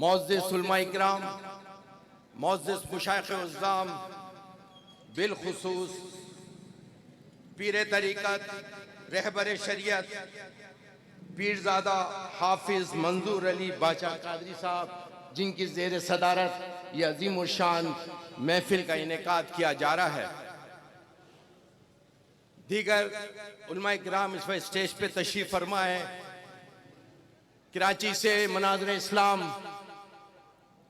मुअज़्ज़िज़ उलमा इकराम, मुअज़्ज़िज़ मुशाइख़ उज़्ज़ाम, बिलखुसूस पीर तरीक़त, रहबर शरीयत, पीरज़ादा हाफिज़ मंजूर अली बाचा कादरी साहब, जिनकी ज़ेर सदारत ये अज़ीम व शान महफिल का इनेकाद किया जा रहा है। दीगर उलमा इकराम इस वक्त स्टेज पे तशरीफ़ फरमा है। कराची से मनाज़िर इस्लाम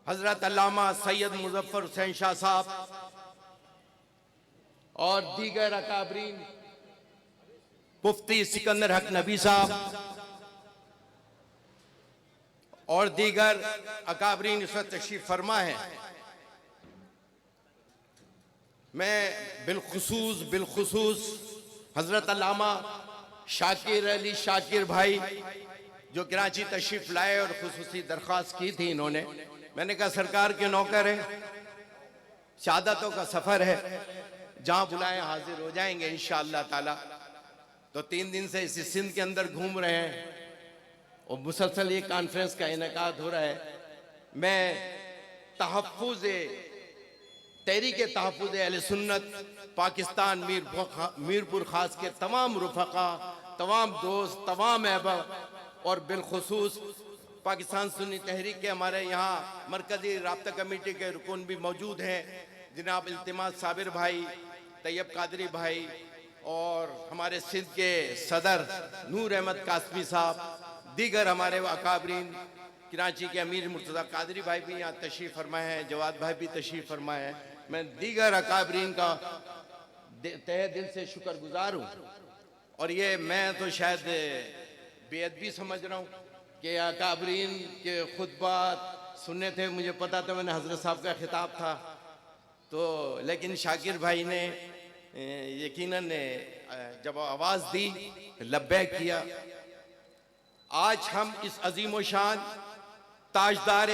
हज़रत अल्लामा सैयद मुज़फ़्फ़र हुसैन शाह साहब और दीगर अकाबरीन, मुफ्ती सिकंदर हक नबी साहब और दीगर अकाबरीन इस वक्त तशरीफ़ फरमा है। मैं बिलखुसूस हज़रत अल्लामा शाकिर अली शाकिर भाई जो कराची तशरीफ़ लाए और खुसूसी दरख्वास्त की थी इन्होंने, मैंने कहा सरकार के नौकर है, शहादतों का सफ़र है, जहाँ बुलाएं हाजिर हो जाएंगे इंशाअल्लाह ताला। तो 3 दिन से इसी सिंध के अंदर घूम रहे हैं और मुसलसल ये कॉन्फ्रेंस का इनेकाद हो रहा है। मैं तहफ़्फ़ुज़ तहरीक तहफ़्फ़ुज़ अहले सुन्नत पाकिस्तान मीरपुर ख़ास के तमाम रुफ़क़ा, तमाम दोस्त, तमाम अहबाब और बिलखुसूस पाकिस्तान सुन्नी तहरीक के हमारे यहाँ मरकज़ी राब्ता कमेटी के रुकन भी मौजूद हैं, जनाब इल्तिमास साबिर भाई, तैयब कादरी भाई और हमारे सिंध के सदर नूर अहमद कासमी साहब, दीगर हमारे अकाबरीन, कराची के अमीर मुर्तज़ा कादरी भाई भी यहाँ तशरीफ़ फरमाए हैं, जवाद भाई भी तशरीफ़ फरमाए हैं। मैं दीगर अकाबरीन का तहे दिल से शुक्रगुजार हूँ। और ये मैं तो शायद बेअदबी समझ रहा हूँ कि अकाबरीन के खुतबात सुनने थे, मुझे पता था, मैंने हज़रत साहब का खिताब था तो, लेकिन शाकिर भाई ने यकीनन जब आवाज़ दी लब्बैक किया। आज हम इस अजीम व शान ताजदार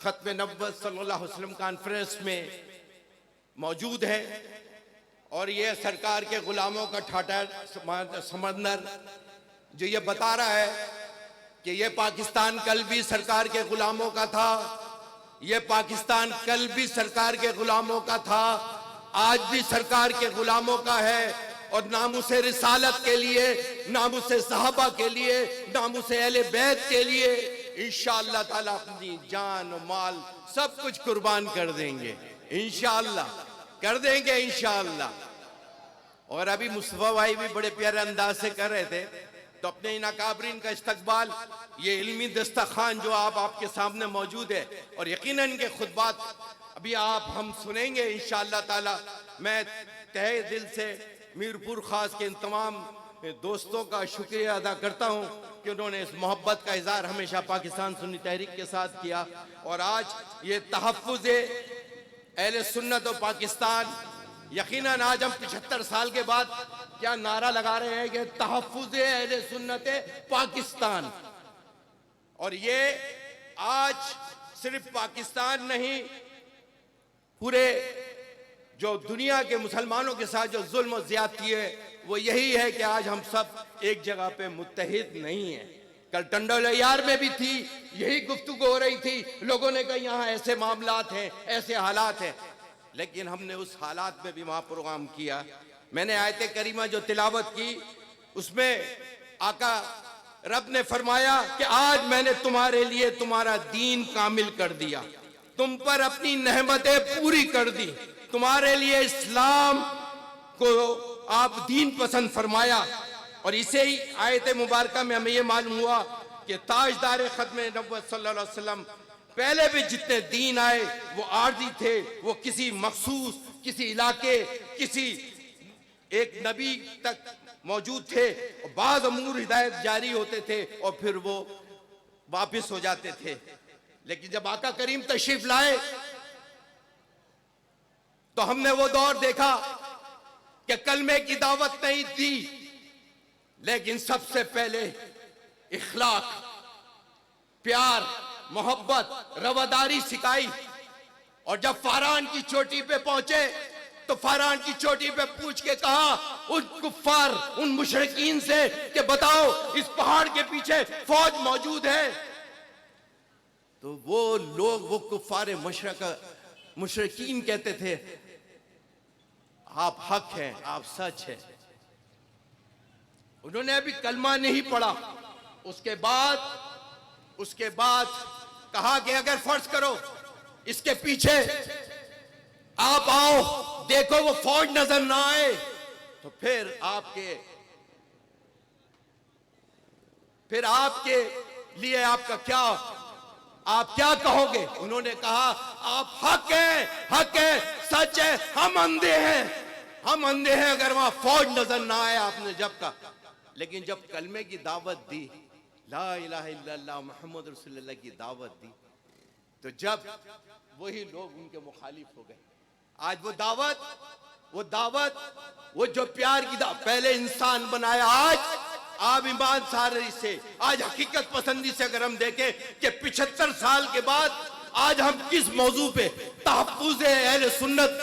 ख़त्म नबुव्वत सल्लल्लाहु अलैहि वसल्लम कॉन्फ्रेंस में मौजूद है और ये सरकार के ग़ुलामों का ठाठा समंदर जो ये बता रहा है कि ये पाकिस्तान कल भी सरकार के ग़ुलामों का था, ये पाकिस्तान कल भी सरकार के ग़ुलामों का था, आज भी सरकार के ग़ुलामों का है। और नामुसे रिसालत के लिए, नामुसे सहाबा के लिए, नामुसे अहले बैत के लिए इंशाअल्लाह ताला अपनी जान और माल सब कुछ कुर्बान कर देंगे, इंशाअल्लाह कर देंगे इंशाअल्लाह। और अभी मुस्तफ़ा भाई भी बड़े प्यारे अंदाज से कर रहे थे, तो अपने इन अकाबरीन का इस्तकबाल ये इल्मी दस्तरखान जो आपके सामने मौजूद है और यकीनन इनके खुतबात अभी हम सुनेंगे इंशाअल्लाह ताला। मैं तहे दिल से मीरपुर ख़ास के इन तमाम दोस्तों का शुक्रिया अदा करता हूँ कि उन्होंने इस मोहब्बत का इज़हार हमेशा पाकिस्तान सुन्नी तहरीक के साथ किया। और आज ये तहफ़्फ़ुज़ अहले सुन्नत और पाकिस्तान, यकीनन आज हम 75 साल के बाद क्या नारा लगा रहे हैं कि तहफ़्फ़ुज़ अहले सुन्नत पाकिस्तान। और ये आज सिर्फ पाकिस्तान नहीं, पूरे जो दुनिया के मुसलमानों के साथ जो जुल्म और ज़्यादती है वो यही है कि आज हम सब एक जगह पे मुत्तहिद नहीं हैं। कल टंडोलयार में भी थी, यही गुफ्तगू हो रही थी, लोगों ने कहा यहाँ ऐसे मामलात हैं, ऐसे हालात हैं, लेकिन हमने उस हालात में भी वहाँ प्रोग्राम किया। मैंने आयत करीमा जो तिलावत की उसमें आका रब ने फरमाया कि आज मैंने तुम्हारे लिए तुम्हारा दीन कामिल कर दिया, तुम पर अपनी नेमतें पूरी कर दी, तुम्हारे लिए इस्लाम को आप दीन पसंद फरमाया। और इसे ही आयत मुबारका में हमें ये मालूम हुआ कि ताजदार ख़त्म नबुव्वत सल्लल्लाहु अलैहि वसल्लम पहले भी जितने दीन आए वो आर्जी थे, वो किसी मखसूस, किसी इलाके, किसी एक नबी तक मौजूद थे और बाज़ अमूर हिदायत जारी होते थे और फिर वो वापस हो जाते थे। लेकिन जब आका करीम तशरीफ लाए तो हमने वो दौर देखा कि कलमे की दावत नहीं दी, लेकिन सबसे पहले इखलाक, प्यार, मोहब्बत, रवादारी सिखाई। और जब फारान की चोटी पे पहुंचे तो फारान की चोटी पे पूछ के कहा उन कुफ्फार, उन मुशरिकीन से कि बताओ इस पहाड़ के पीछे फौज मौजूद है। तो वो लोग, वो कुफारे मुशरिकीन कहते थे आप हक हैं, आप सच हैं। उन्होंने अभी कलमा नहीं पढ़ा, उसके बाद कहा कि अगर फर्ज करो इसके पीछे आप आओ, देखो वो फौज नजर ना आए, तो फिर आपके लिए आप क्या कहोगे? उन्होंने कहा आप हक है, सच है, हम अंधे हैं अगर वहां फौज नजर ना आए। आपने जब कहा, लेकिन जब कलमे की दावत दी, ला इलाहा इल्लल्लाह मुहम्मद रसूलुल्लाह की दावत दी, तो जब वही लोग उनके मुखालिफ हो गए। आज वो दावत वो जो प्यार की दावत, पहले इंसान बनाया, आज आप ईमानदारी से, आज हकीकत पसंदी से अगर हम देखें कि 75 साल के बाद आज हम किस मौजू पे तहफ्फुज़ अहले सुन्नत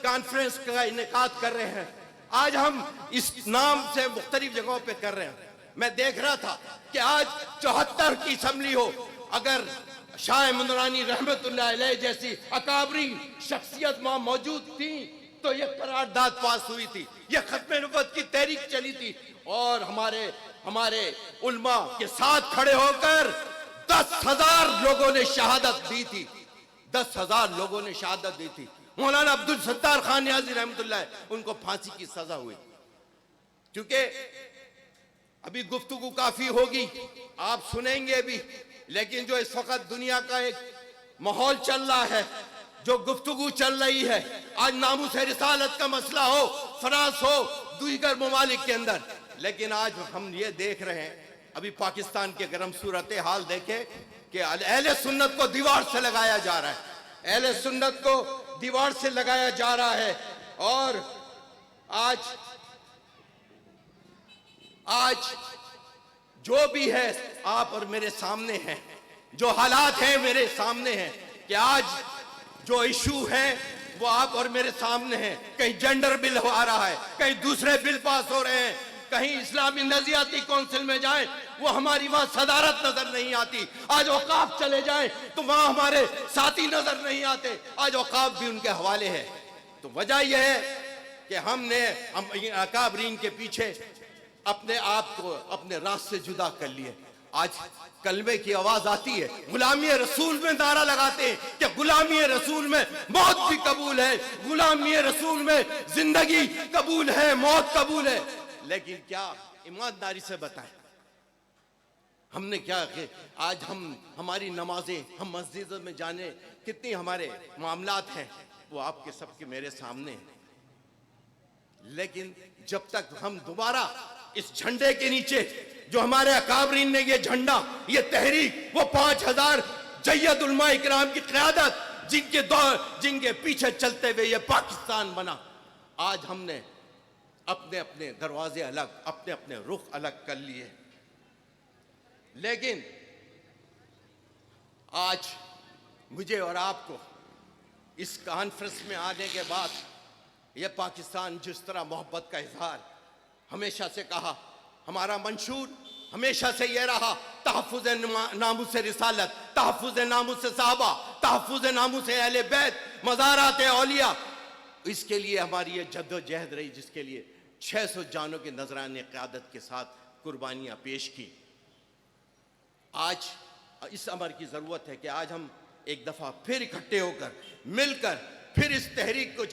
कॉन्फ्रेंस का इनेकाद कर रहे हैं, आज हम इस नाम से मुख्तलिफ जगहों पे कर रहे हैं। मैं देख रहा था कि आज 74 की असम्बली हो, अगर शाह मुनरानी रहमतुल्लाह अलैह जैसी अकाबरी शख्सियत वहां मौजूद थी तो यह करारदाद पास हुई थी, यह खत्म नबुव्वत की तहरीक चली थी, और हमारे उल्मा के साथ खड़े होकर 10,000 लोगों ने शहादत दी थी, 10,000 लोगों ने शहादत दी थी। मौलाना अब्दुल सत्तार खान नियाज़ी रहमतुल्लाह उनको फांसी की सजा हुई। क्योंकि अभी गुफ्तगू काफी होगी, आप सुनेंगे भी, लेकिन जो इस वक्त दुनिया का एक माहौल चल रहा है, जो गुफ्तगू चल रही है, आज नामूस रिसालत का मसला हो, फ्रांस हो, दूसरे ममालिक के अंदर, लेकिन आज हम ये देख रहे हैं, अभी पाकिस्तान के अगर हम सूरत हाल देखें कि अहले सुन्नत को दीवार से लगाया जा रहा है, अहले सुन्नत को दीवार से लगाया जा रहा है। और आज जो भी है आप और मेरे सामने है, जो हालात हैं मेरे सामने हैं, कि आज जो इशू है वो आप और मेरे सामने है। कहीं जेंडर बिल आ रहा है, कहीं दूसरे बिल पास हो रहे हैं, कहीं इस्लामी नजियाती काउंसिल में जाएं वो हमारी वहां सदारत नजर नहीं आती, आज औकाफ चले जाएं तो वहां हमारे साथी नजर नहीं आते, आज औकाफ भी उनके हवाले है। तो वजह यह है कि हम अकाबरीन के पीछे अपने आप को अपने रास्ते से जुदा कर लिए। आज कलमे की आवाज आती है, गुलामी रसूल में नारा लगाते हैं कि गुलामी रसूल में मौत भी कबूल है, गुलामी रसूल में जिंदगी कबूल है, मौत कबूल है। लेकिन क्या ईमानदारी से बताएं हमने क्या कि आज हमारी नमाजें, हम मस्जिद में जाने, कितनी हमारे मामलात हैं वो आपके सबके मेरे सामने हैं। लेकिन जब तक हम दोबारा इस झंडे के नीचे, जो हमारे अकाबरीन ने ये झंडा, ये तहरीक, वो 5,000 जय्यद उलमा इकराम की क़यादत, जिनके पीछे चलते हुए ये पाकिस्तान बना, आज हमने अपने अपने दरवाजे अलग, अपने अपने रुख अलग कर लिए। लेकिन आज मुझे और आपको इस कॉन्फ्रेंस में आने के बाद ये पाकिस्तान जिस तरह मोहब्बत का इजहार हमेशा से कहा, हमारा मंशूर हमेशा से ये रहा, तहफ़्फ़ुज़ नामूस रिसालत, तहफ़्फ़ुज़ नामूस सहाबा, तहफ़्फ़ुज़ नामूस अहले बैत, मज़ारात औलिया, इसके लिए हमारी ये जद्दोजहद रही, जिसके लिए 600 जानों के नजराने क़यादत के साथ कुर्बानियाँ पेश की। आज इस अमर की ज़रूरत है कि आज हम एक दफ़ा फिर इकट्ठे होकर, मिलकर फिर इस तहरीक को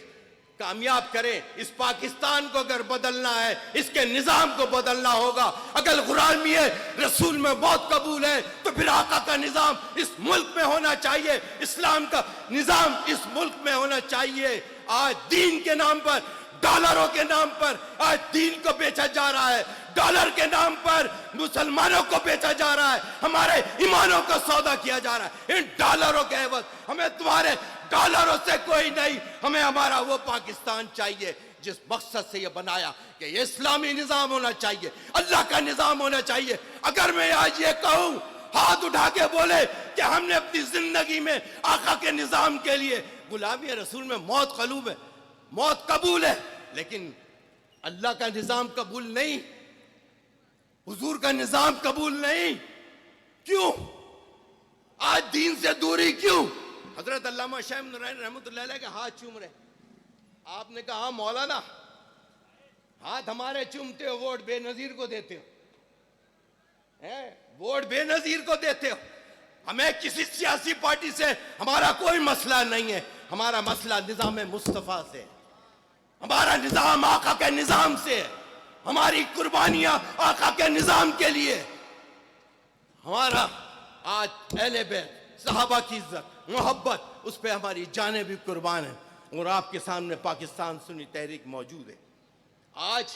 कामयाब करें। इस पाकिस्तान को अगर बदलना है, इसके निज़ाम को बदलना होगा। अगर गुलामी रसूल में मौत कबूल है तो फिर आका का निज़ाम इस मुल्क में होना चाहिए, इस्लाम का निज़ाम इस मुल्क में होना चाहिए। आज दीन के नाम पर, डॉलरों के नाम पर आज दीन को बेचा जा रहा है, डॉलर के नाम पर मुसलमानों को बेचा जा रहा है, हमारे ईमानों को सौदा किया जा रहा है। इन डॉलरों के एवज हमें तुम्हारे डॉलरों से कोई नहीं, हमें हमारा वो पाकिस्तान चाहिए जिस मकसद से ये बनाया कि ये इस्लामी निज़ाम होना चाहिए, अल्लाह का निज़ाम होना चाहिए। अगर मैं आज ये कहूँ, हाथ उठा के बोले कि हमने अपनी जिंदगी में आका के निज़ाम के लिए, गुलामी रसूल में मौत कबूल है, मौत कबूल है, लेकिन अल्लाह का निज़ाम कबूल नहीं, हुजूर का निज़ाम कबूल नहीं। क्यों? आज दीन से दूरी क्यों? हजरत अल्लामा शाह नूरानी रहमतुल्लाह अलैह के हाथ चूम रहे, आपने कहा मौलाना हाथ हमारे चूमते हो, वोट बेनजीर को देते हो, वोट बेनजीर को देते हो। हमें किसी सियासी पार्टी से हमारा कोई मसला नहीं है, हमारा मसला निजाम मुस्तफा से, हमारा निजाम आका के निजाम से, हमारी कुर्बानियां आका के निजाम के लिए। हमारा आज अहले बैत सहाबा की इज्जत मोहब्बत, उस पर हमारी जानें भी कुर्बान है। और आपके सामने पाकिस्तान सुन्नी तहरीक मौजूद है। आज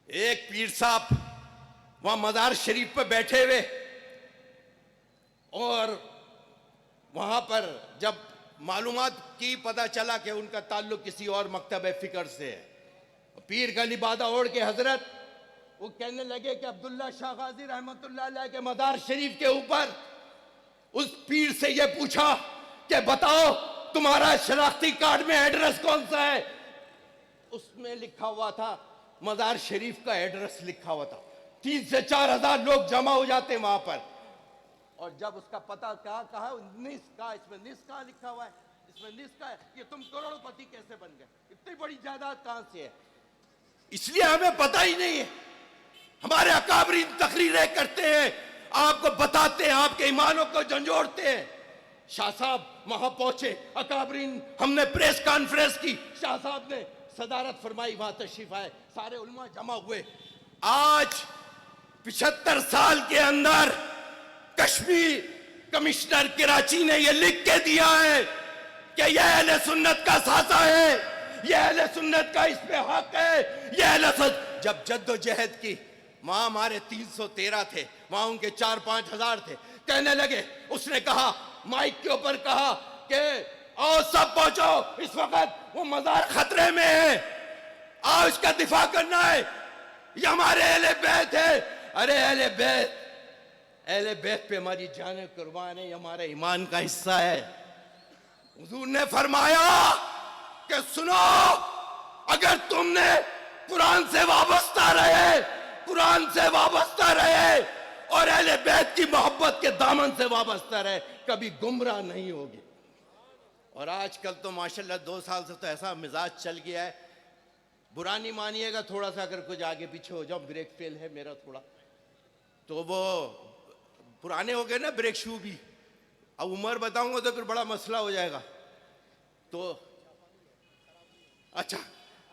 एक पीर साहब वहां मजार शरीफ पर बैठे हुए, और वहां पर जब मालूमात की पता चला कि उनका ताल्लुक किसी और मकतब फिक्र से है, पीर का लिबादा ओढ़ के हजरत वो कहने लगे कि अब्दुल्ला शाह गाजी रहमतुल्लाह अलैह के मजार शरीफ के ऊपर उस पीर से ये पूछा कि बताओ तुम्हारा शनाख्ती कार्ड में एड्रेस कौन सा है? उसमें लिखा हुआ था, मजार शरीफ का एड्रेस लिखा हुआ था। 3 से 4 हजार लोग जमा हो जाते वहां पर। और जब उसका पता कहा 19 का, इसमें 19 का लिखा हुआ है, इसमें 19 का है, ये तुम करोड़पति कैसे बन गए? इतनी बड़ी जायदाद कहां से है? इसलिए हमें पता ही नहीं है। हमारे अकाबरीन तकरीरें करते हैं, आपको बताते हैं, आपके ईमानों को झंझोड़ते हैं। शाह साहब वहां पहुंचे, अकाबरीन, हमने प्रेस कॉन्फ्रेंस की, शाह साहब ने सदारत फरमाई, वहां तशरीफ आए, सारे उलमा जमा हुए। आज 75 साल के अंदर कश्मीर कमिश्नर कराची ने यह लिख के दिया है कि यह अहले सुन्नत का सासा है, यह अहले सुन्नत का इस पे हक है, यह अहले सुन्नत। जब जद्दोजहद की वहां हमारे 313 थे, वहां उनके 4-5 हजार थे। कहने लगे, उसने कहा माइक के ऊपर कहा कि आओ सब पहुंचो, इस वक्त वो मजार खतरे में है, आओ इसका दिफा करना है, ये हमारे अहले बैत है। अरे अहले बैत पे हमारी जाने कुर्बान है, ये हमारे ईमान का हिस्सा है। हुजूर ने फरमाया कि सुनो, अगर तुमने कुरान से वाबस्ता रहे, कुरान से वाबस्ता रहे और अहले बैत की मोहब्बत के दामन से वाबस्ता रहे, कभी गुमराह नहीं होगी। और आजकल तो माशाल्लाह 2 साल से तो ऐसा मिजाज चल गया है, बुरा नहीं मानिएगा थोड़ा सा अगर कुछ आगे पीछे हो जाओ, ब्रेक फेल है मेरा थोड़ा, तो वो पुराने हो गए ना ब्रेक शू भी, अब उम्र बताऊंगा तो फिर बड़ा मसला हो जाएगा। तो अच्छा,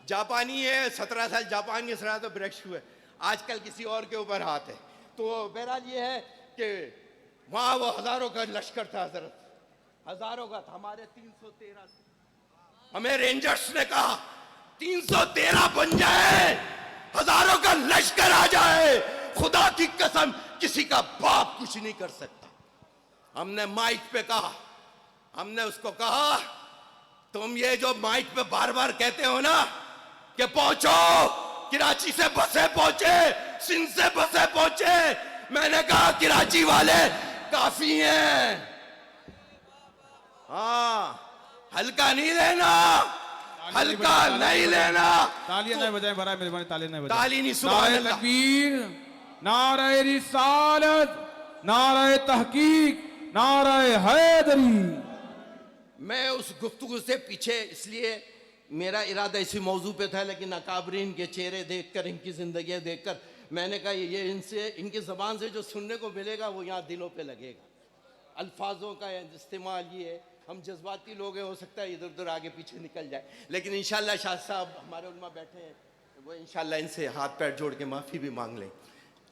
जापानी है, 17 साल जापान के सरा तो ब्रेक शू है, आजकल किसी और के ऊपर हाथ है। तो बहरहाल ये है कि वहां वो हजारों का लश्कर था, हजरत हजारों का था, हमारे 313। हमें रेंजर्स ने कहा 313 बन जाए, हजारों का लश्कर आ जाए, खुदा की कसम किसी का बाप कुछ नहीं कर सकता। हमने माइक पे कहा, हमने उसको कहा तुम ये जो माइक पे बार बार कहते हो ना कि पहुंचो, कराची से बसें पहुंचे, सिंध से बसें पहुंचे, मैंने कहा कराची वाले काफी हैं, हाँ हल्का नहीं लेना, हल्का नहीं लेना। तालियां नहीं बजाएं, बराए मेहरबानी तालियां नहीं बजाएं। ताली नहीं, सुभान अल्लाह। तकबीर, नारे रिसालत, नारे तहकीक, नारे हैदरी। मैं उस गुफ्तगू से पीछे, इसलिए मेरा इरादा इसी मौजू पे था, लेकिन अकाबरीन के चेहरे देखकर, इनकी जिंदगी देखकर मैंने कहा ये इनसे, इनकी ज़बान से जो सुनने को मिलेगा वो यहाँ दिलों पे लगेगा। अल्फाजों का इस्तेमाल ये है, हम जज्बाती लोग हैं, हो सकता है इधर उधर आगे पीछे निकल जाए, लेकिन इंशाल्लाह शाह साहब हमारे उलमा बैठे हैं, वो इंशाल्लाह इनसे हाथ पैर जोड़ के माफ़ी भी मांग लें।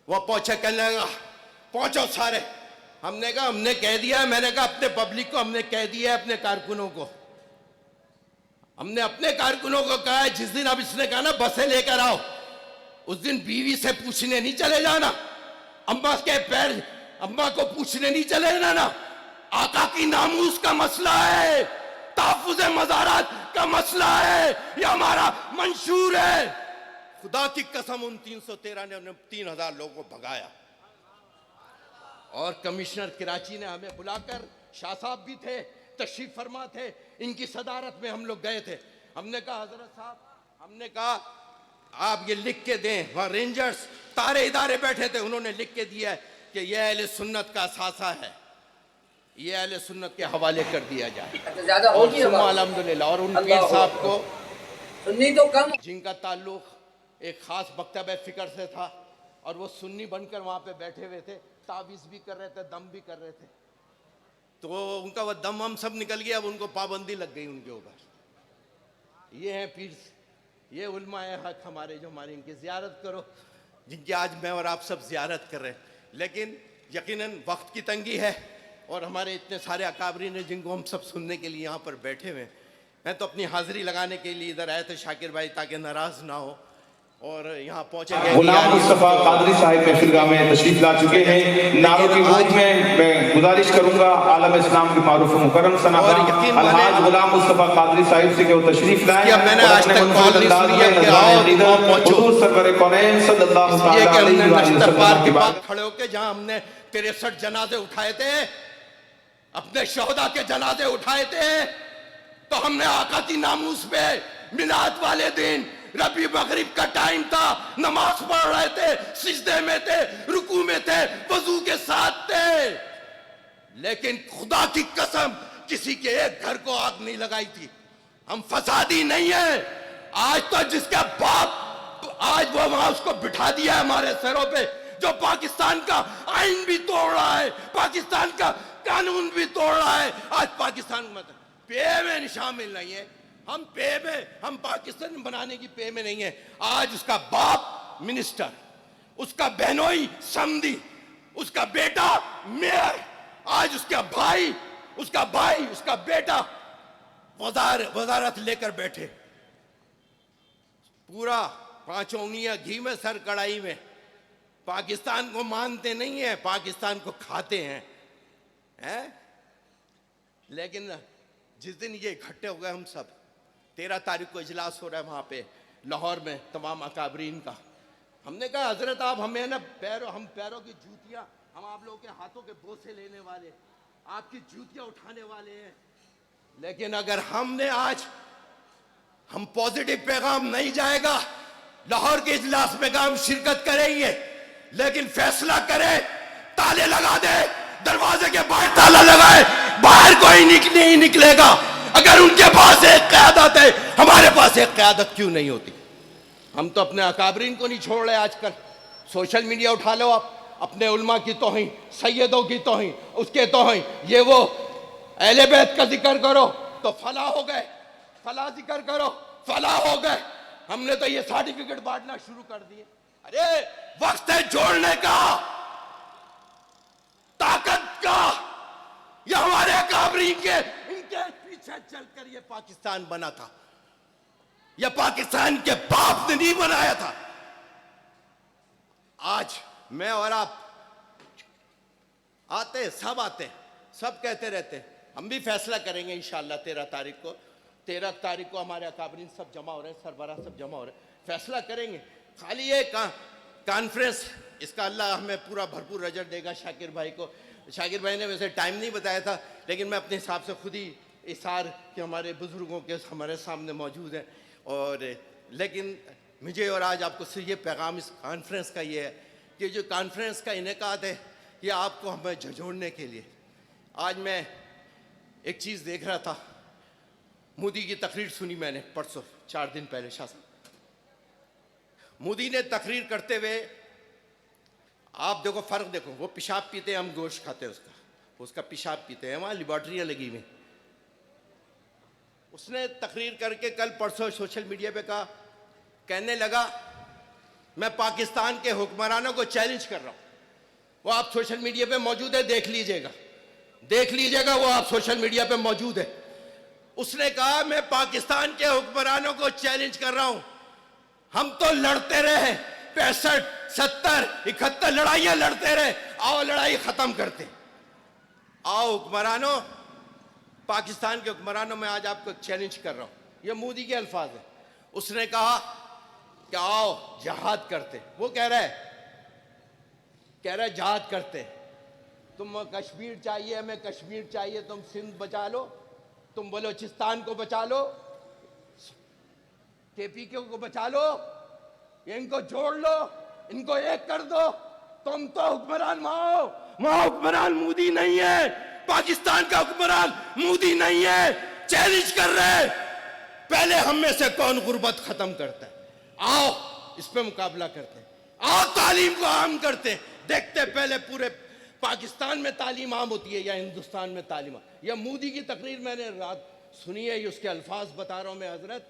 वो पहुँचा, कहने लगा पहुँचो सारे। हमने कहा हमने कह दिया है, मैंने कहा अपने पब्लिक को हमने कह दिया है, अपने कारकुनों को, हमने अपने कारकुनों को कहा है, जिस दिन अब इसने कहा ना बसें लेकर आओ, उस दिन बीवी से पूछने नहीं चले जाना, अम्मा के पैर, अम्मा को पूछने नहीं चले जाना, आका की नामूस का मसला है, तहफ्फुज़ मज़ारात का मसला है, ये हमारा मंशूर है। खुदा की कसम उन 313 ने 3000 लोगों को भगाया। और कमिश्नर कराची ने हमें बुलाकर, शाह साहब भी थे, तशरीफ फरमा थे, इनकी सदारत में हम लोग गए थे। हमने कहा हजरत साहब, हमने कहा आप ये लिख के दें, वहाँ रेंजर्स सारे इदारे बैठे थे, उन्होंने लिख के दिया है कि यह अहले सुन्नत का सासा है, ये अहले सुन्नत के हवाले कर दिया जाए। ज्यादा और होगी सुन्ना आवाज। अल्हम्दुलिल्लाह। और उन अल्लाह पीर साहब को सुन्नी तो कम। जिनका ताल्लुक एक खास मकतब फिक्र से था और वो सुन्नी बनकर वहाँ पे बैठे हुए थे, तावीज़ भी कर रहे थे, दम भी कर रहे थे, तो उनका वो दम हम सब निकल गया। अब उनको पाबंदी लग गई उनके ऊपर। ये हैं पीर, ये उलमा हक हमारे, जो हमारी इनकी ज़ियारत करो, जिनकी आज मैं और आप सब ज़ियारत कर रहे हैं। लेकिन यकीनन वक्त की तंगी है और हमारे इतने सारे अकाबरीन हैं जिनको हम सब सुनने के लिए यहाँ पर बैठे हुए हैं। मैं तो अपनी हाज़िरी लगाने के लिए इधर आए थे शाकिर भाई, ताकि नाराज़ ना हो, और यहाँ पहुँचे गुलाम मुस्तफ़ा कादरी साहिब महफिलगाह में तशरीफ ला चुके हैं। नारों की गूंज में मैं गुजारिश करूंगा आलम इस्लाम के मारूफ मुकर्रम सनाहा अलहाज गुलाम मुस्तफ़ा कादरी साहिब से कि वो तशरीफ लाएं। मैंने आज तक कॉल नहीं सुनी है कि आओ वहाँ पहुँचो। हुजूर सरवर कौनैन सल्लल्लाहु ये कि हमने अलैहि नश्तर पार के वसल्लम बाद खड़े होके जहाँ हमने 63 जनाजे उठाए थे, अपने शोहदा के जनाजे उठाए थे, तो हमने आका की नामूस पे मिलाद वाले दिन रबी मगरिब का टाइम था, नमाज पढ़ रहे थे, सिजदे में थे, रुकू में थे, वजू के साथ थे, लेकिन खुदा की कसम किसी के एक घर को आग नहीं लगाई थी। हम फसादी नहीं है। आज तो जिसका बाप आज वो वहां उसको बिठा दिया है हमारे सरों पे, जो पाकिस्तान का आइन भी तोड़ रहा है, पाकिस्तान का कानून भी तोड़ रहा है। आज पाकिस्तान में पे में शामिल नहीं है, हम पे में, हम पाकिस्तान बनाने की पे में नहीं है। आज उसका बाप मिनिस्टर, उसका बहनोई समधी, उसका बेटा मेयर, आज उसका भाई, उसका बेटा वजारत लेकर बैठे, पूरा 5 उंगलियां घी में सर कढ़ाई में। पाकिस्तान को मानते नहीं है, पाकिस्तान को खाते हैं। लेकिन जिस दिन ये इकट्ठे हो गए हम सब, 13 तारीख को इजलास हो रहा है वहाँ पे लाहौर में तमाम अकाबरीन का, हमने कहा हजरत आप हमें ना हम पैरों की जूतियाँ, हम आप लोगों के हाथों के बोसे लेने वाले, आपकी जूतियाँ उठाने वाले हैं, लेकिन अगर हमने आज हम पॉजिटिव पैगाम नहीं जाएगा, लाहौर के इजलास में हम शिरकत करेंगे, लेकिन फैसला करें, ताले लगा दे, दरवाजे के बाहर ताला लगाए, बाहर कोई नहीं निकलेगा। अगर उनके पास एक क़यादत है, हमारे पास एक क़यादत क्यों नहीं होती? हम तो अपने अकाबरीन को नहीं छोड़ रहे। आजकल सोशल मीडिया उठा लो आप, अपने उलमा की तौहीन, सैयदों की तौहीन, उसके तौहीन, ये वो अहले बैत का जिक्र करो तो फला हो गए, फला जिक्र करो फला हो गए। हमने तो ये सर्टिफिकेट बांटना शुरू कर दिए। अरे वक्त है जोड़ने का, ताकत का। ये हमारे अकाबरीन के, इनके पीछे चलकर ये पाकिस्तान बना था। यह पाकिस्तान के बाप ने नहीं बनाया था। आज मैं और आप आते, सब आते, सब कहते रहते, हम भी फैसला करेंगे इंशाअल्लाह 13 तारीख को। 13 तारीख को हमारे अकाबरीन सब जमा हो रहे हैं, सरबराह सब जमा हो रहे हैं, फैसला करेंगे। खाली ये कॉन्फ्रेंस, इसका अल्लाह हमें पूरा भरपूर अजर देगा। शाकिर भाई को, शाकिर भाई ने वैसे टाइम नहीं बताया था, लेकिन मैं अपने हिसाब से खुद ही इशार कि हमारे बुजुर्गों के हमारे सामने मौजूद हैं। और लेकिन मुझे और आज आपको सिर्फ ये पैगाम इस कॉन्फ्रेंस का ये है कि जो कॉन्फ्रेंस का इनेकाद है, ये आपको हमें झंझोड़ने के लिए। आज मैं एक चीज़ देख रहा था, मोदी की तकरीर सुनी मैंने परसों, 4 दिन पहले। शासन मोदी ने तकरीर करते हुए, आप देखो फ़र्क देखो, वो पेशाब पीते हैं, हम गोश्त खाते हैं उसका पेशाब पीते हैं, वहाँ लेबॉर्ट्रियाँ लगी हुई। उसने तकरीर करके कल परसों सोशल मीडिया पे कहा, कहने लगा मैं पाकिस्तान के हुक्मरानों को चैलेंज कर रहा हूँ। वो आप सोशल मीडिया पे मौजूद है, देख लीजिएगा, वो आप सोशल मीडिया पे मौजूद है। उसने कहा मैं पाकिस्तान के हुक्मरानों को चैलेंज कर रहा हूँ, हम तो लड़ते रहे 65, 70, 71 लड़ाइयाँ लड़ते रहे, आओ लड़ाई ख़त्म करते। आओ हुक्मरानों, पाकिस्तान के हुक्मरानों, मैं आज आपको चैलेंज कर रहा हूँ। ये मोदी के अल्फाज है। उसने कहा कि आओ जहाद करते। वो कह रहा है जहाद करते। तुम कश्मीर चाहिए, हमें कश्मीर चाहिए, तुम सिंध बचा लो, तुम बलोचिस्तान को बचा लो, केपीके को बचा लो, इनको जोड़ लो, इनको एक कर दो। तुम तो हुक्मरान वहां हुक्मरान मोदी नहीं है, पाकिस्तान का हुक्मरान मोदी नहीं है। चैलेंज कर रहे हैं, पहले हम में से कौन गुर्बत खत्म करता है, आओ इस पे मुकाबला करते हैं, आओ तालीम को आम करते हैं। देखते हैं पहले पूरे पाकिस्तान में तालीम आम होती है या हिंदुस्तान में तालीम। या मोदी की तकरीर मैंने रात सुनी है, ये उसके अल्फाज बता रहा हूं मैं हजरत,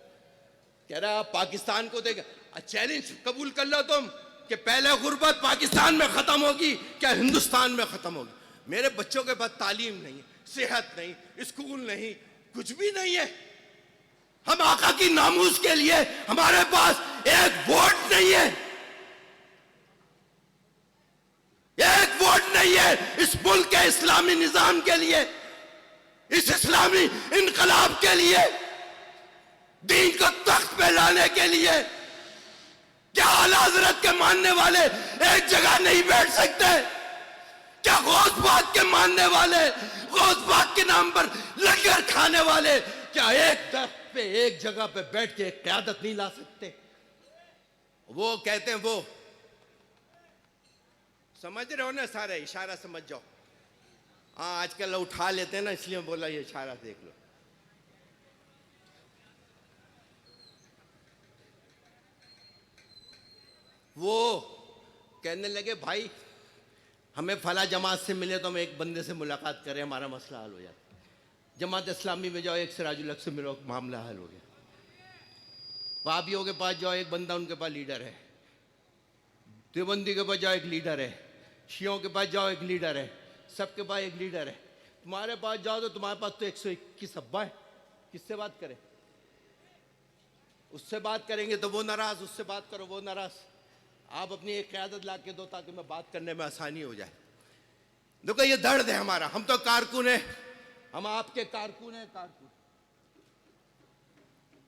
कह रहा पाकिस्तान को देगा, चैलेंज कबूल कर लो तुम कि पहले गुर्बत पाकिस्तान में खत्म होगी क्या हिंदुस्तान में खत्म होगी। मेरे बच्चों के पास तालीम नहीं है, सेहत नहीं, स्कूल नहीं, कुछ भी नहीं है। हम आका की नामूस के लिए हमारे पास एक वोट नहीं है, एक वोट नहीं है इस मुल्क के इस्लामी निजाम के लिए, इस इस्लामी इनकलाब के लिए, दीन को तख्त पे लाने के लिए। क्या आला हजरत के मानने वाले एक जगह नहीं बैठ सकते? क्या गौस पाक के मानने वाले, गौस पाक के नाम पर लंगर खाने वाले क्या एक दरख्त पे एक जगह पे बैठ के क़यादत नहीं ला सकते? वो कहते हैं, वो समझ रहे हो ना, सारे इशारा समझ जाओ। हाँ आजकल उठा लेते हैं ना, इसलिए बोला ये इशारा देख लो। वो कहने लगे भाई हमें फला जमात से मिले तो हम एक बंदे से मुलाकात करें, हमारा मसला हल हो जाए। जमात इस्लामी में जाओ, एक सिराजुल हक से मिलो, मामला हल हो गया। वहाबियों के पास जाओ, एक बंदा उनके पास लीडर है। देवबंदी के पास जाओ, एक लीडर है। शियों के पास जाओ, एक लीडर है। सबके पास एक लीडर है। तुम्हारे पास जाओ तो तुम्हारे पास तो 121 अब्बा है, किससे बात करें? उससे बात करेंगे तो वो नाराज, उससे बात करो वो नाराज। आप अपनी एक क़यादत ला के दो ताकि मैं बात करने में आसानी हो जाए। देखो ये दर्द है हमारा, हम तो कारकुन है, हम आपके कारकुन हैं, कारकुन।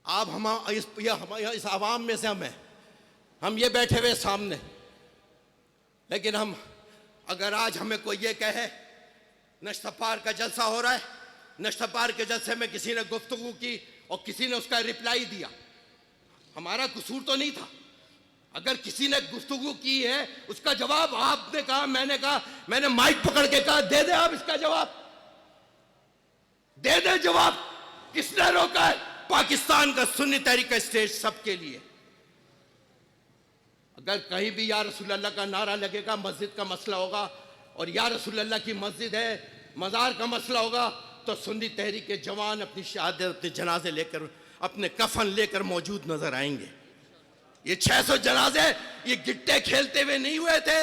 आप हम इस आवाम में से हम हैं, हम ये बैठे हुए सामने। लेकिन हम अगर आज हमें कोई ये कहे नश्तपार का जलसा हो रहा है, नश्तपार के जलसे में किसी ने गुफ्तगू की और किसी ने उसका रिप्लाई दिया, हमारा कसूर तो नहीं था। अगर किसी ने गुफ्तगू की है उसका जवाब आपने कहा, मैंने कहा, मैंने माइक पकड़ के कहा दे दे आप इसका जवाब, दे दे जवाब। किसने रोका है? पाकिस्तान का सुन्नी तहरीक स्टेज सबके लिए। अगर कहीं भी या रसूल अल्लाह का नारा लगेगा, मस्जिद का मसला होगा, और या रसूल अल्लाह की मस्जिद है, मज़ार का मसला होगा, तो सुन्नी तहरीक के जवान अपनी शहादत, अपने जनाजे लेकर, अपने कफन लेकर मौजूद नजर आएंगे। ये 600 जनाजे ये गिट्टे खेलते हुए नहीं हुए थे,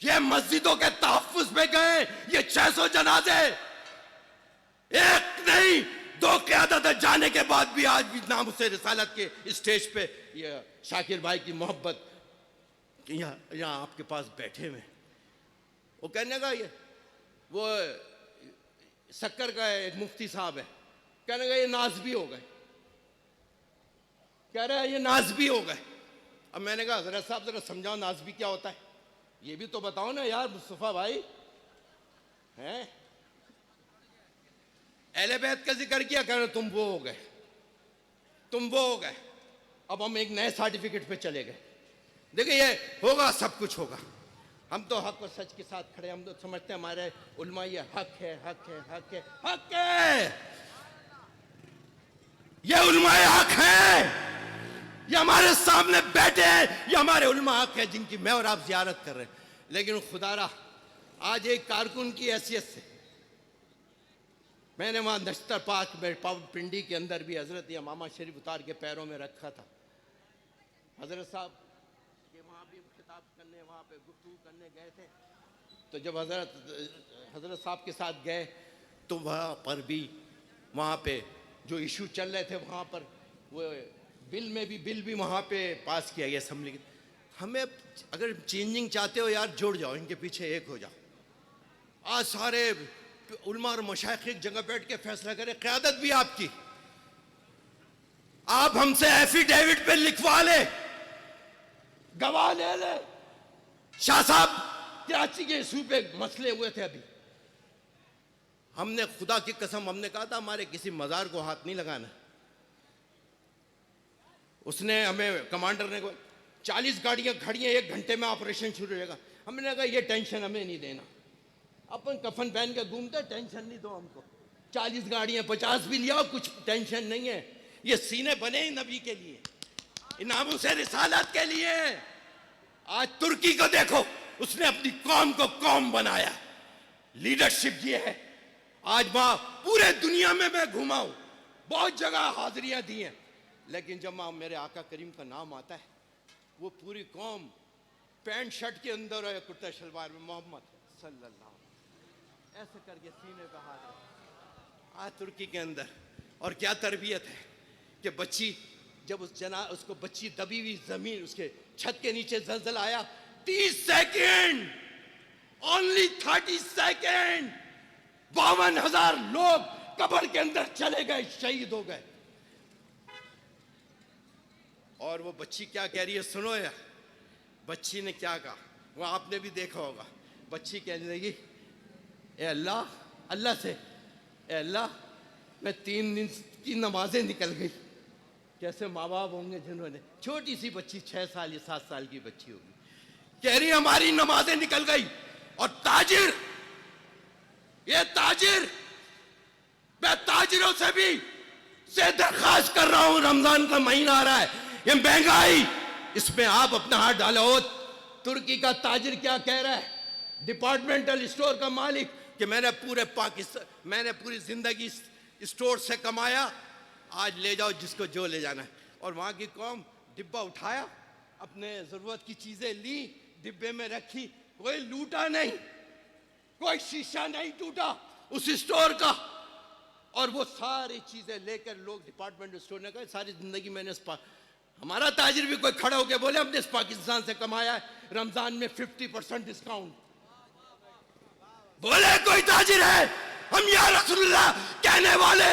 ये मस्जिदों के तहफ्फुज़ में गए। ये 600 जनाजे एक नहीं दो क़यादत जाने के बाद भी आज भी नाम से रिसालत के स्टेज पे ये शाकिर भाई की मोहब्बत यहाँ आपके पास बैठे हुए। वो कहने का ये वो शक्कर का एक मुफ्ती साहब है, कहने का ये नाज़बी हो गए, कह रहे हैं ये नाज़बी हो गए। अब मैंने कहा हज़रत साहब जरा समझाओ नाज़बी क्या होता है, ये भी तो बताओ ना यार मुस्तफ़ा भाई। हैं अहले बैत का जिक्र किया, कह रहे तुम वो हो गए, तुम वो हो गए। अब हम एक नए सर्टिफिकेट पे चले गए। देखिए ये होगा, सब कुछ होगा। हम तो हक और सच के साथ खड़े, हम तो समझते हैं हमारे उलमा ये हक है, हक है, हक है, हक है। ये उलमा हक है, ये हमारे सामने बैठे हैं, ये हमारे उलमा हक है जिनकी मैं और आप जियारत कर रहे हैं। लेकिन खुदारा आज एक कारकुन की हैसियत से मैंने वहाँ नश्तर पाक में पिंडी के अंदर भी हज़रत या मामा शरीफ उतार के पैरों में रखा था। हज़रत साहब के वहाँ भी खिताब करने, वहाँ पे गुफ्तगू करने गए थे। तो जब हज़रत साहब के साथ गए तो वहाँ पर भी, वहाँ पे जो इशू चल रहे थे वहाँ पर, वो बिल भी वहाँ पे पास किया गया असम्बली के। हमें अगर चेंजिंग चाहते हो यार, जुड़ जाओ, इनके पीछे एक हो जाओ। आज सारे उलमा और मशाइख एक जगह बैठ के फैसला करें, क़यादत भी आपकी। आप हमसे एफिडेविट पे लिखवा ले, गवाह ले ले। शाह साहब कराची के इशू पे मसले हुए थे अभी, हमने खुदा की कसम हमने कहा था हमारे किसी मज़ार को हाथ नहीं लगाना। उसने हमें, कमांडर ने, 40 गाड़ियां खड़ी हैं, 1 घंटे में ऑपरेशन शुरू हो जाएगा। हमने कहा ये टेंशन हमें नहीं देना, अपन कफन पहन के घूमते, टेंशन नहीं दो हमको। 40 गाड़ियां 50 भी लिया, कुछ टेंशन नहीं है। ये सीने बने ही नबी के लिए, इनामों से रिसालत के लिए। आज तुर्की को देखो, उसने अपनी कौम को कौम बनाया। लीडरशिप ये है। आज वहां पूरे दुनिया में मैं घुमा हूं, बहुत जगह हाजिरियां दी हैं, लेकिन जब वहां मेरे आका करीम का नाम आता है, वो पूरी कौम पैंट शर्ट के अंदर है, कुर्ता शलवार में मोहम्मद सल्लल्लाहु ऐसे करके सीने पे हाथ रख। आज तुर्की के अंदर और क्या तरबियत है कि बच्ची जब उसको बच्ची दबी हुई जमीन, उसके छत के नीचे जलजला आया, 30 सेकेंड, ओनली 30 सेकेंड, 52,000 लोग कब्र के अंदर चले गए, शहीद हो गए। और वो बच्ची क्या कह रही है सुनो यार। बच्ची ने क्या कहा, वो आपने भी देखा होगा। बच्ची कहने लगी, ए अल्लाह, अल्लाह से, ए अल्लाह, मैं 3 दिन की नमाजें निकल गई। कैसे माँ बाप होंगे जिन्होंने, छोटी सी बच्ची 6 साल या 7 साल की बच्ची होगी, कह रही हमारी नमाजें निकल गई। और ताजिर, ये ताजिर, मैं ताजिरों से भी दरखास्त कर रहा हूं, रमजान का महीना आ रहा है, ये महंगाई, इसमें आप अपना हाथ डालो। तुर्की का ताजिर क्या कह रहा है, डिपार्टमेंटल स्टोर का मालिक, कि मैंने पूरे पाकिस्तान, मैंने पूरी जिंदगी स्टोर से कमाया, आज ले जाओ जिसको जो ले जाना है। और वहां की कौम डिब्बा उठाया, अपने जरूरत की चीजें ली, डिब्बे में रखी, कोई लूटा नहीं, कोई शीशा नहीं टूटा उस स्टोर का। और वो सारी चीजें लेकर लोग डिपार्टमेंटल स्टोर ने कहा, सारी जिंदगी मैंने हमारा ताजिर भी कोई खड़ा होकर बोले हमने इस पाकिस्तान से कमाया है, रमजान में 50% डिस्काउंट। बोले कोई ताजिर है, हम या रसूलुल्लाह कहने वाले,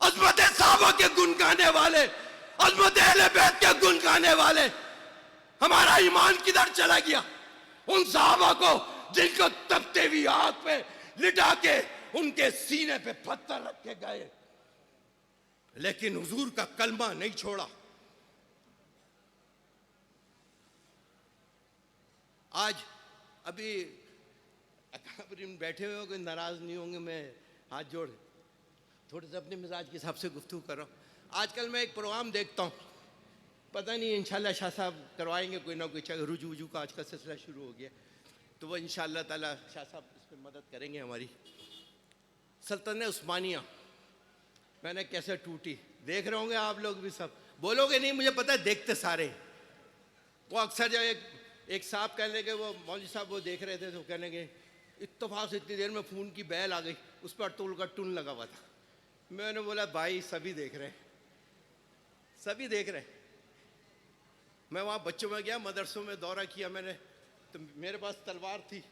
अज़मत साहबा के गुण गाने वाले, अज़मत अहले बैत के गुण गाने वाले, हमारा ईमान किधर चला गया? उन साहबा को जिनको तपते हुई आग पे लिटा के उनके सीने पे पत्थर रख के गए, लेकिन हुजूर का कलमा नहीं छोड़ा। आज अभी अकाबरीन बैठे हुए होंगे, नाराज नहीं होंगे, मैं हाथ जोड़ थोड़े से अपने मिजाज के हिसाब से गुफ्तगू कर रहा हूँ। आजकल मैं एक प्रोग्राम देखता हूँ, पता नहीं इंशाल्लाह शाह साहब करवाएंगे कोई ना कोई, चाहे रुजू वजू का आज का सिलसिला शुरू हो गया, तो वो इंशाल्लाह ताला शाह साहब इसमें मदद करेंगे हमारी। सल्तनत उस्मानिया मैंने कैसे टूटी, देख रहे होंगे आप लोग भी, सब बोलोगे नहीं मुझे पता है, देखते सारे। वो अक्सर जब एक साहब कहने लगे, वो मौलवी साहब वो देख रहे थे, तो कहने लगे इत्तफाक से इतनी देर में फ़ोन की बैल आ गई, उस पर अटूल का टून लगा हुआ था। मैंने बोला भाई सभी देख रहे हैं, सभी देख रहे हैं। मैं वहाँ बच्चों में गया, मदरसों में दौरा किया मैंने, तो मेरे पास तलवार थी।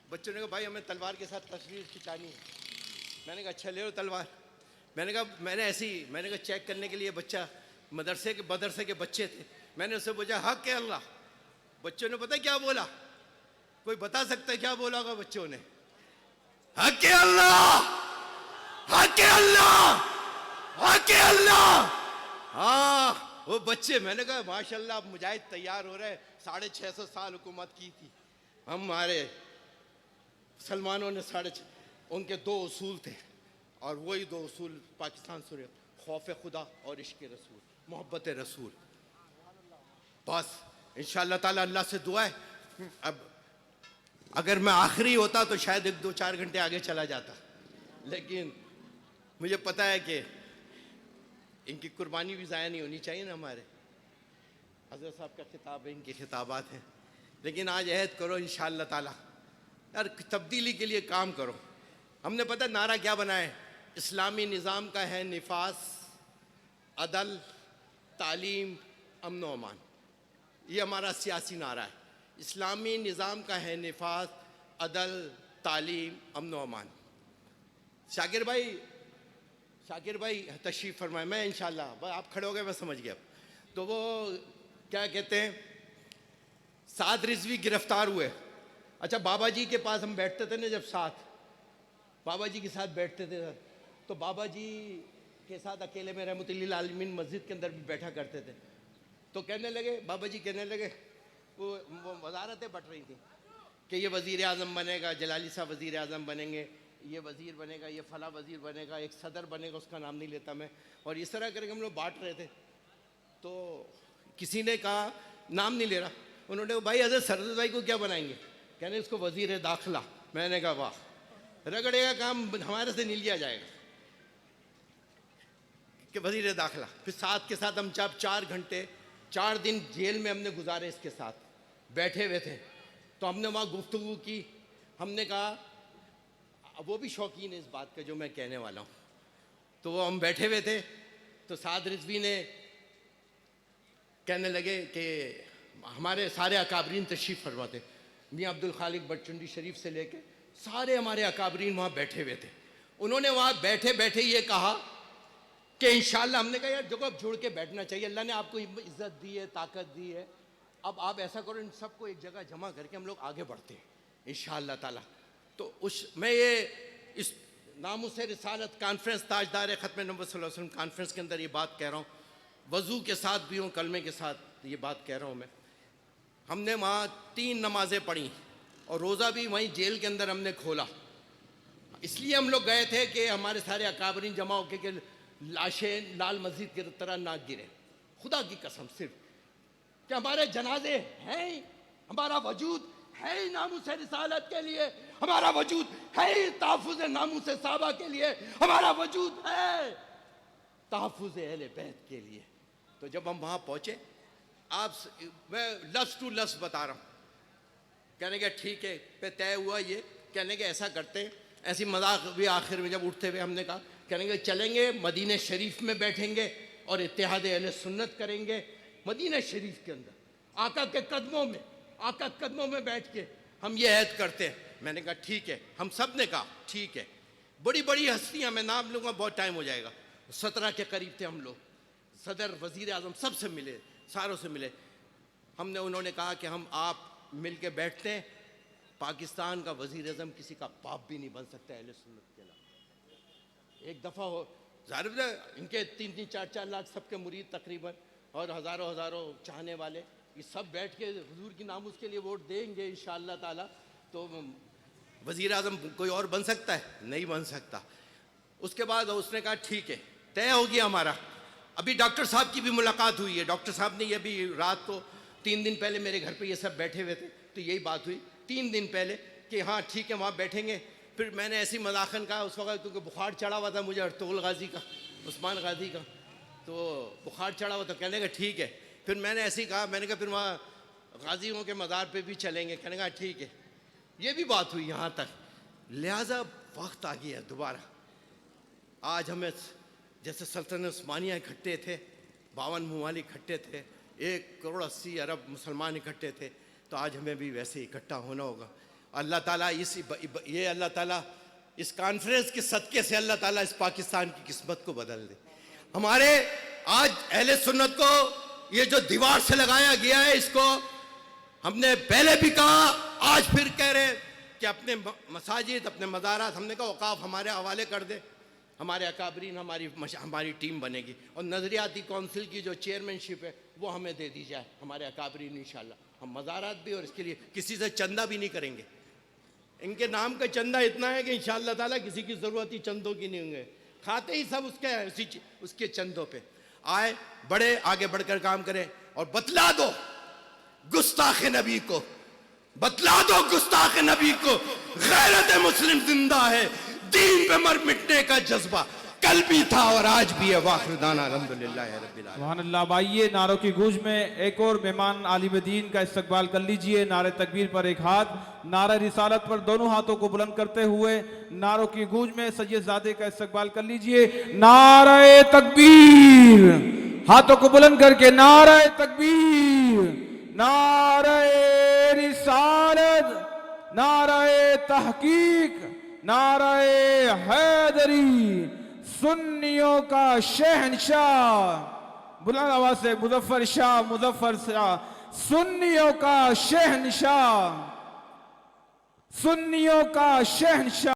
बच्चों ने कहा भाई हमें तलवार के साथ तस्वीर खिंचानी है। मैंने कहा अच्छा ले लो तलवार। मैंने कहा चेक करने के लिए बच्चा मदरसे के बच्चे थे, मैंने उससे पूछा हक के अल्लाह। बच्चों ने पता क्या बोला, कोई बता सकता है क्या बोला होगा बच्चों ने? हक के अल्लाह, हक के अल्लाह, हक के अल्लाह। हाँ वो बच्चे, मैंने कहा माशाल्लाह अब मुजाहिद तैयार हो रहे, 650 साल हुकूमत की थी हमारे सलमानों ने, उनके 2 उसूल थे, और वही 2 उसूल पाकिस्तान से, खौफ खुदा और इश्क रसूल, मोहब्बत रसूल। बस इंशाअल्लाह ताला अल्लाह से दुआ है, अब अगर मैं आखिरी होता तो शायद 1-2-4 घंटे आगे चला जाता, लेकिन मुझे पता है कि इनकी कुर्बानी भी ज़ाया नहीं होनी चाहिए ना। हमारे हज़रत साहब का खिताब है, इनके खिताबात हैं, लेकिन आज अहद करो इंशाअल्लाह ताला यार तब्दीली के लिए काम करो। हमने पता नारा क्या बनाया है, इस्लामी निज़ाम का है निफास, अदल, तालीम, अमन व अमान, ये हमारा सियासी नारा है। इस्लामी निज़ाम का है निफास, अदल, तालीम, अमन व अमान। शाकिर भाई तशरीफ़ फरमाए, मैं इंशाअल्लाह, आप खड़े हो गए मैं समझ गया। तो वो क्या कहते हैं, साद रिजवी गिरफ्तार हुए। अच्छा बाबा जी के पास हम बैठते थे ना, जब साथ बाबा जी के साथ बैठते थे, तो बाबा जी के साथ अकेले में रहमतुल्लिल आलमीन मस्जिद के अंदर भी बैठा करते थे। तो कहने लगे, बाबा जी कहने लगे वो वजारतें बट रही थी कि ये वज़ीर आज़म बनेगा, जलाली साहब वज़ीर आज़म बनेंगे, ये वज़ीर बनेगा, ये फला वज़ीर बनेगा, एक सदर बनेगा, उसका नाम नहीं लेता मैं, और इस तरह करके हम लोग बांट रहे थे। तो किसी ने कहा नाम नहीं ले रहा, उन्होंने कहा भाई हज़रत सरदार भाई को क्या बनाएंगे, कहने इसको वज़ीर दाखिला। मैंने कहा वाह, रगड़े का काम हमारे से नहीं लिया जाएगा कि वज़ीर दाखिला। फिर साथ के साथ हम जब 4 घंटे 4 दिन जेल में हमने गुजारे, इसके साथ बैठे हुए थे, तो हमने वहाँ गुफ्तगू की। हमने कहा, वो भी शौकीन है इस बात का जो मैं कहने वाला हूँ, तो वो हम बैठे हुए थे, तो साद रिजवी ने कहने लगे कि हमारे सारे अकाबरीन तशरीफ़ फरमा थे, मियाँ अब्दुल खालिक बटचुंडी शरीफ से लेके सारे हमारे अकाबरीन वहाँ बैठे हुए थे। उन्होंने वहाँ बैठे बैठे ये कहा कि इंशाल्लाह, हमने कहा यार देखो अब जुड़ के बैठना चाहिए, अल्लाह ने आपको इज़्ज़त दी है, ताकत दी है, अब आप ऐसा करो इन सबको एक जगह जमा करके हम लोग आगे बढ़ते हैं इंशाअल्लाह ताला। तो मैं ये इस नामुस रिसालत कॉन्फ्रेंस ताजदार ख़त्म नबी सल्लल्लाहु अलैहि वसल्लम कॉन्फ्रेंस के अंदर ये बात कह रहा हूँ, वज़ू के साथ भी हूँ, कलमे के साथ ये बात कह रहा हूँ मैं। हमने वहाँ 3 नमाज़ें पढ़ी और रोज़ा भी वहीं जेल के अंदर हमने खोला। इसलिए हम लोग गए थे कि हमारे सारे अकाबरीन जमा होकर के लाशें लाल मस्जिद की तरह ना गिरे, खुदा की कसम, सिर्फ कि हमारे जनाजे हैं, हमारा वजूद है नामुस रिसालत के लिए, हमारा वजूद है तहफ़्फ़ुज़ नामुस साहबा के लिए, हमारा वजूद है तहफ़्फ़ुज़ अहले बैत के लिए। तो जब हम वहाँ पहुँचे, मैं लफ्ज़ टू लफ्ज़ बता रहा हूँ, कहने के ठीक है, पे तय हुआ ये, कहने के ऐसा करते हैं, ऐसी मजाक भी आखिर में जब उठते हुए हमने कहा, कहने के चलेंगे मदीने शरीफ में बैठेंगे और इत्तेहाद अहले सुन्नत करेंगे मदीना शरीफ के अंदर, आका के कदमों में बैठ के हम ये ऐद करते हैं। मैंने कहा ठीक है, हम सब ने कहा ठीक है। बड़ी बड़ी हस्तियां, मैं नाम लूँगा बहुत टाइम हो जाएगा, 17 के करीब थे हम लोग, सदर वज़ीर आज़म सबसे मिले, सारों से मिले। उन्होंने कहा कि हम आप मिल के बैठते हैं, पाकिस्तान का वज़ीर आज़म किसी का बाप भी नहीं बन सकता अहले सुन्नत के अलावा। एक दफ़ा हो, ज़ाहिर इनके 3-3, 4-4 लाख सबके मुरीद तकरीबन, और हज़ारों चाहने वाले, ये सब बैठ के हुजूर की नामुस के लिए वोट देंगे इंशाअल्लाह ताला। तो वज़ीर आज़म कोई और बन सकता है? नहीं बन सकता। उसके बाद उसने कहा ठीक है, तय हो गया हमारा। अभी डॉक्टर साहब की भी मुलाकात हुई है, डॉक्टर साहब ने ये भी रात को 3 दिन पहले मेरे घर पे ये सब बैठे हुए थे, तो यही बात हुई 3 दिन पहले कि हाँ ठीक है वहाँ बैठेंगे। फिर मैंने ऐसी मजाकन कहा उस वक्त, क्योंकि बुखार चढ़ा हुआ था मुझे अर्तुगरुल गाजी का, उस्मान गाजी का, तो बुखार चढ़ा हुआ, तो कहने का ठीक है। फिर मैंने ऐसे ही कहा, मैंने कहा फिर वहाँ गाजियों के मज़ार पे भी चलेंगे, कहने का ठीक है। ये भी बात हुई यहाँ तक। लिहाजा वक्त आ गया दोबारा। आज हमें जैसे सल्तनत उस्मानिया इकट्ठे थे, 52 ममालिक इकट्ठे थे, 1 करोड़ 80 अरब मुसलमान इकट्ठे थे, तो आज हमें भी वैसे इकट्ठा होना होगा। अल्लाह ताला अल्लाह ताला इस कॉन्फ्रेंस के सदक़े से अल्लाह ताला इस पाकिस्तान की किस्मत को बदल दे। हमारे आज अहले सुन्नत को ये जो दीवार से लगाया गया है, इसको हमने पहले भी कहा, आज फिर कह रहे हैं कि अपने मसाजिद, अपने मज़ारात, हमने कहा औकाफ हमारे हवाले कर दे, हमारे अकाबरीन, हमारी टीम बनेगी, और नज़रियाती कौंसिल की जो चेयरमैनशिप है वो हमें दे दी जाए, हमारे अकाबरीन इंशाल्लाह। हम मज़ारात भी, और इसके लिए किसी से चंदा भी नहीं करेंगे। इनके नाम का चंदा इतना है कि इंशाअल्लाह ताला किसी की ज़रूरत ही चंदों की नहीं होंगे, खाते ही सब उसके चंदों पे आए, बड़े आगे बढ़कर काम करें। और बतला दो गुस्ताख नबी को, बतला दो गुस्ताख नबी को, गैरत मुस्लिम जिंदा है, दीन पे मर मिटने का जज्बा कल भी था और आज भी है। वाखिर दाना अल्हम्दुलिल्लाह रब्बिल आलमीन। सुभान अल्लाह। आइए नारों की गूंज में एक और मेहमान आलिम दीन का इस्तकबाल कर लीजिए। नारे तकबीर पर एक हाथ, नारा रिसालत पर दोनों हाथों को बुलंद करते हुए नारों की गूंज में सैयदजादे का इस्तकबाल कर लीजिए। नारे तकबीर, हाथों को बुलंद करके नारे तकबीर, नारे रिसालत, नारे तहकीक, नारे हैदरी, सुन्नियों का शहनशाह, बुलंद आवाज से मुजफ्फर शाह, सुन्नियों का शहनशाह, सुन्नियों का शहनशाह।